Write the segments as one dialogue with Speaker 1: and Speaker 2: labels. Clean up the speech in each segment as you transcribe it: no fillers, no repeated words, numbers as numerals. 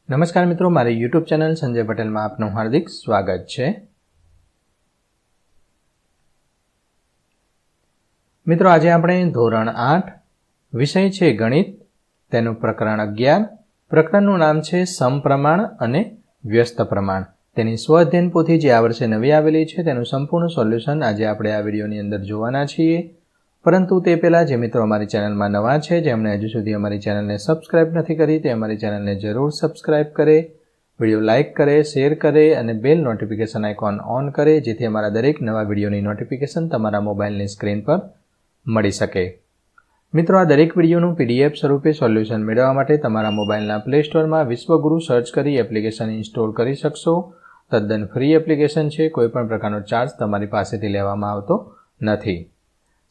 Speaker 1: નમસ્કાર મિત્રો, મારી યુટ્યુબ ચેનલ સંજય પટેલમાં આપનું હાર્દિક સ્વાગત છે। મિત્રો, આજે આપણે ધોરણ 8 વિષય છે ગણિત, તેનું પ્રકરણ 11, પ્રકરણનું નામ છે સમપ્રમાણ અને વ્યસ્ત પ્રમાણ। તેની સ્વઅધ્યયન પોથી જે આ વર્ષે નવી આવેલી છે તેનું સંપૂર્ણ સોલ્યુશન આજે આપણે આ વિડીયોની અંદર જોવાના છીએ। પરંતુ તે પહેલાં જે મિત્રો અમારી ચેનલમાં નવા છે, જેમણે હજુ સુધી અમારી ચેનલને સબસ્ક્રાઇબ નથી કરી, તે અમારી ચેનલને જરૂર સબસ્ક્રાઇબ કરે, વિડીયો લાઇક કરે, શેર કરે અને બેલ નોટિફિકેશન આઇકોન ઓન કરે, જેથી અમારા દરેક નવા વિડીયોની નોટિફિકેશન તમારા મોબાઈલની સ્ક્રીન પર મળી શકે। મિત્રો, આ દરેક વિડીયોનું PDF સ્વરૂપે સોલ્યુશન મેળવવા માટે તમારા મોબાઈલના પ્લે સ્ટોરમાં વિશ્વગુરુ સર્ચ કરી એપ્લિકેશન ઇન્સ્ટોલ કરી શકશો। તદ્દન ફ્રી એપ્લિકેશન છે, કોઈપણ પ્રકારનો ચાર્જ તમારી પાસેથી લેવામાં આવતો નથી।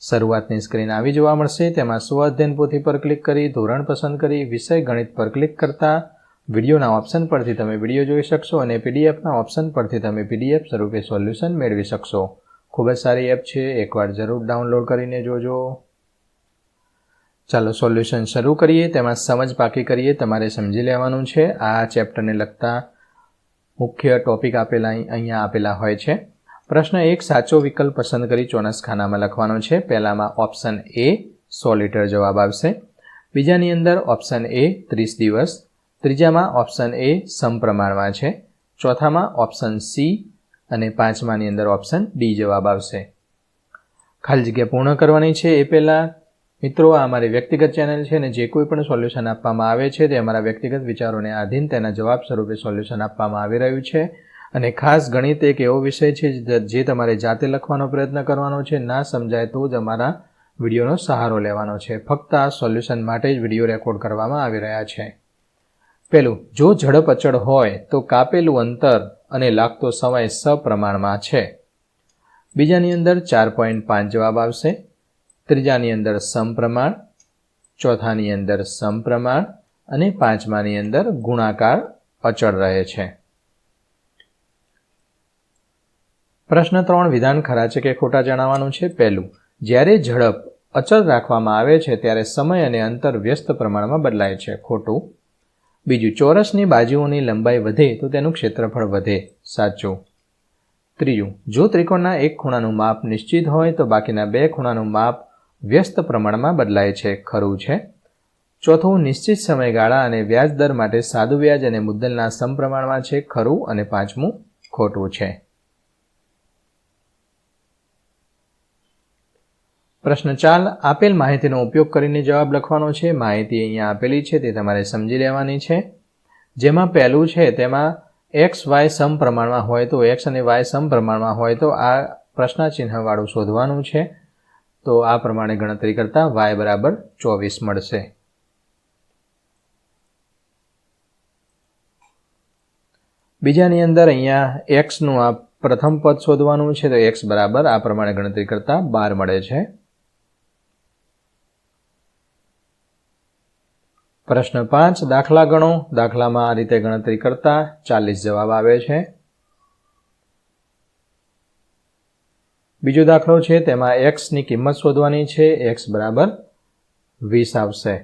Speaker 1: શરૂઆતની સ્ક્રીન આવી જોવા મળશે, તેમાં સ્વઅધ્યયન પોથી પર ક્લિક કરી ધોરણ પસંદ કરી વિષય ગણિત પર ક્લિક કરતા વિડીયોના ઓપ્શન પરથી તમે વિડીયો જોઈ શકશો અને PDFના ઓપ્શન પરથી તમે PDF સ્વરૂપે સોલ્યુશન મેળવી શકશો। ખૂબ જ સારી એપ છે, એકવાર જરૂર ડાઉનલોડ કરીને જોજો। ચાલો સોલ્યુશન શરૂ કરીએ। તેમાં સમજ પાકી કરીએ, તમારે સમજી લેવાનું છે। આ ચેપ્ટરને લગતા મુખ્ય ટોપિક અહીંયા આપેલા હોય છે। પ્રશ્ન 1, સાચો વિકલ્પ પસંદ કરી ચોરસ ખાનામાં લખવાનો છે। પહેલામાં ઓપ્શન A 100 લીટર જવાબ આવશે, બીજાની અંદર ઓપ્શન A 30 દિવસ, ત્રીજામાં ઓપ્શન A સમપ્રમાણમાં છે, ચોથામાં ઓપ્શન C અને પાંચમાની અંદર ઓપ્શન D જવાબ આવશે। ખાલી જગ્યા પૂર્ણ કરવાની છે એ પહેલાં મિત્રો, આ અમારી વ્યક્તિગત ચેનલ છે અને જે કોઈ પણ સોલ્યુશન આપવામાં આવે છે તે અમારા વ્યક્તિગત વિચારોને આધીન તેના જવાબ સ્વરૂપે સોલ્યુશન આપવામાં આવી રહ્યું છે। અને ખાસ ગણિત એક એવો વિષય છે જે તમારે જાતે લખવાનો પ્રયત્ન કરવાનો છે। ના સમજાય તો જ અમારા વિડીયોનો સહારો લેવાનો છે। ફક્ત આ સોલ્યુશન માટે જ વિડીયો રેકોર્ડ કરવામાં આવી રહ્યા છે। પહેલું, જો ઝડપ અચળ હોય તો કાપેલું અંતર અને લાગતો સમય સપ્રમાણમાં છે। બીજાની અંદર 4.5 જવાબ આવશે, ત્રીજાની અંદર સમપ્રમાણ, ચોથાની અંદર સમપ્રમાણ અને પાંચમાની અંદર ગુણાકાર અચળ રહે છે। પ્રશ્ન 3, વિધાન ખરા છે કે ખોટા જણાવવાનું છે। પહેલું, જ્યારે ઝડપ અચળ રાખવામાં આવે છે ત્યારે સમય અને અંતર વ્યસ્ત પ્રમાણમાં બદલાય છે, ખોટું। બીજું, ચોરસની બાજુઓની લંબાઈ વધે તો તેનું ક્ષેત્રફળ વધે, સાચું। ત્રીજું, જો ત્રિકોણના એક ખૂણાનું માપ નિશ્ચિત હોય તો બાકીના બે ખૂણાનું માપ વ્યસ્ત પ્રમાણમાં બદલાય છે, ખરું છે। ચોથું, નિશ્ચિત સમયગાળા અને વ્યાજ દર માટે સાદું વ્યાજ અને મુદ્દલના સમપ્રમાણમાં છે, ખરું। અને પાંચમું ખોટું છે। પ્રશ્ન 4, આપેલ માહિતીનો ઉપયોગ કરીને જવાબ લખવાનો છે। માહિતી અહીંયા આપેલી છે, તે તમારે સમજી લેવાની છે। જેમાં પહેલું છે તેમાં x, y સમપ્રમાણમાં હોય તો x અને y સમપ્રમાણમાં હોય તો આ પ્રશ્નાચિહ્નવાળું શોધવાનું છે। તો આ પ્રમાણે ગણતરી કરતા y બરાબર 24 મળશે। બીજાની અંદર અહીંયા xનું આ પ્રથમ પદ શોધવાનું છે, તો x બરાબર આ પ્રમાણે ગણતરી કરતા 12 મળે છે। પ્રશ્ન 5, દાખલા ગણો। દાખલામાં આ રીતે ગણતરી કરતા 40 જવાબ આવે છે। બીજો દાખલો છે, તેમાં x ની કિંમત શોધવાની છે, x બરાબર 20 આવશે।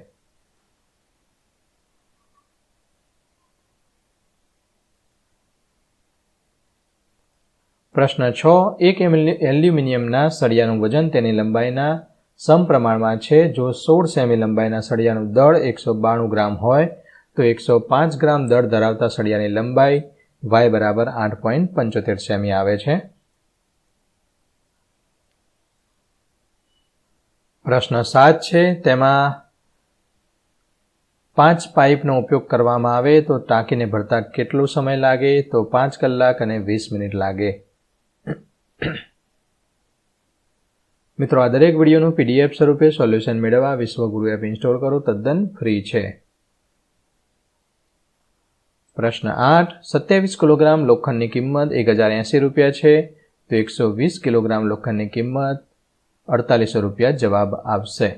Speaker 1: પ્રશ્ન 6, એક એલ્યુમિનિયમના સળિયાનું વજન તેની લંબાઈના સમપ્રમાણમાં છે। જો 16 સેમી લંબાઈના સળિયાનું દળ 192 ગ્રામ હોય તો 105 ગ્રામ દળ ધરાવતા સળિયાની લંબાઈ y બરાબર 8.75 સેમી આવે છે। પ્રશ્ન 7 છે, તેમાં 5 પાઇપનો ઉપયોગ કરવામાં આવે તો ટાંકીને ભરતા કેટલો સમય લાગે? તો 5 કલાક અને 20 મિનિટ લાગે। મિત્રો, આ દરેક વિડીયોનું PDF સ્વરૂપે સોલ્યુશન મેળવવા વિશ્વગુરુ એપ ઇન્સ્ટોલ કરો, તદ્દન ફ્રી છે। પ્રશ્ન 8, 27 કિલોગ્રામ લોખંડની કિંમત 1080 રૂપિયા છે તો 120 કિલોગ્રામ લોખંડની કિંમત 4800 રૂપિયા જવાબ આવશે।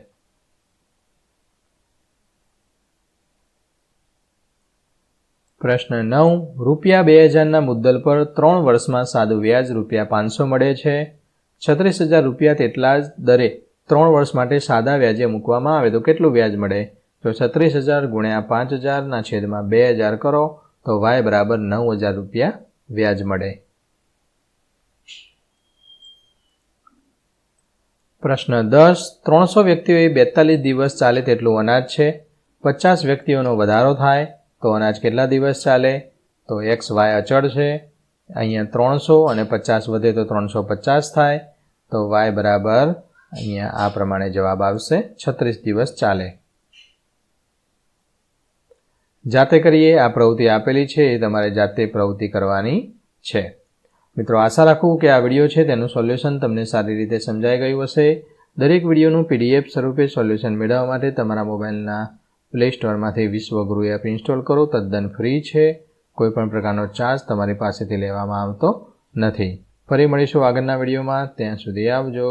Speaker 1: પ્રશ્ન 9, રૂપિયા 2000ના મુદ્દલ પર 3 વર્ષમાં સાદું વ્યાજ રૂપિયા 500 મળે છે। 36,000 રૂપિયા તેટલા જ દરે 3 વર્ષ માટે સાદા વ્યાજે મૂકવામાં આવે તો કેટલું વ્યાજ મળે? તો 36,000 ગુણ્યા 5,000 ના છેદમાં 2,000 કરો તો વાય બરાબર 9,000 રૂપિયા વ્યાજ મળે. પ્રશ્ન 10. 300 વ્યક્તિઓએ 42 દિવસ ચાલે તેટલું અનાજ છે. 50 વ્યક્તિઓનો વધારો થાય તો અનાજ કેટલા દિવસ ચાલે? તો એક્સ વાય અચળ છે. અહીંયા 300 અને 50 વધે તો 350 થાય. તો વાય બરાબર અહીંયા આ પ્રમાણે જવાબ આવશે 36 દિવસ ચાલે. જાતે કરીએ. આ પ્રવૃત્તિ આપેલી છે એ તમારે જાતે પ્રવૃત્તિ કરવાની છે. મિત્રો, આશા રાખું કે આ વિડીયો છે તેનું સોલ્યુશન તમને સારી રીતે સમજાઈ ગયું હશે. દરેક વિડીયોનું PDF સ્વરૂપે સોલ્યુશન મેળવવા માટે તમારા મોબાઈલના પ્લે સ્ટોરમાંથી વિશ્વગુરુ એપ ઇન્સ્ટોલ કરો. તદ્દન ફ્રી છે. કોઈપણ પ્રકારનો ચાર્જ તમારી પાસેથી લેવામાં આવતો નથી. ફરી મળીશું આગળના વિડીયોમાં. ત્યાં સુધી આવજો.